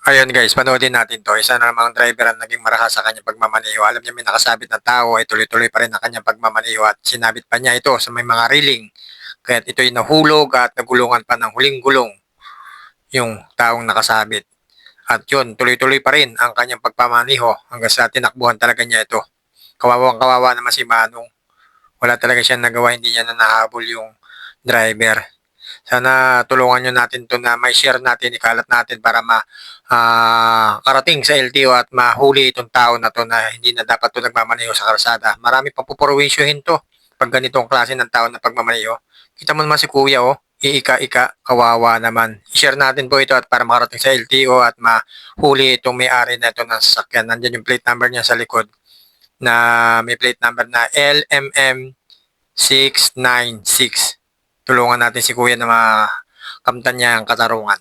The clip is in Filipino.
Ayun guys, panoodin natin 'to. Isa na namang driver ang naging marahas sa kanyang pagmamaneho. Alam niya may nakasabit na tao ay tuloy-tuloy pa rin ang kanyang pagmamaneho at sinabit pa niya ito sa may mga railing. Kaya't ito'y nahulog at nagulungan pa ng huling gulong yung taong nakasabit. At yun, tuloy-tuloy pa rin ang kanyang pagmamaneho hanggang sa tinakbuhan talaga niya ito. Kawawang-kawawa naman si Manong. Wala talaga siyang nagawa, hindi niya na nahabol yung driver. Sana tulungan nyo natin to na may share natin, ikalat natin para karating sa LTO at mahuli itong tao na to na hindi na dapat to nagmamaneho sa kalsada. Marami pang pupurwisyohin to pag ganitong klase ng tao na pagmamaneho. Kita mo naman si kuya oh, iika-ika, kawawa naman. I-share natin po ito at para makarating sa LTO at mahuli itong may-ari na ito ng sasakyan. Nandyan yung plate number niya sa likod na may plate number na LMM 696. Tulungan natin si kuya na makamtan niya ang katarungan.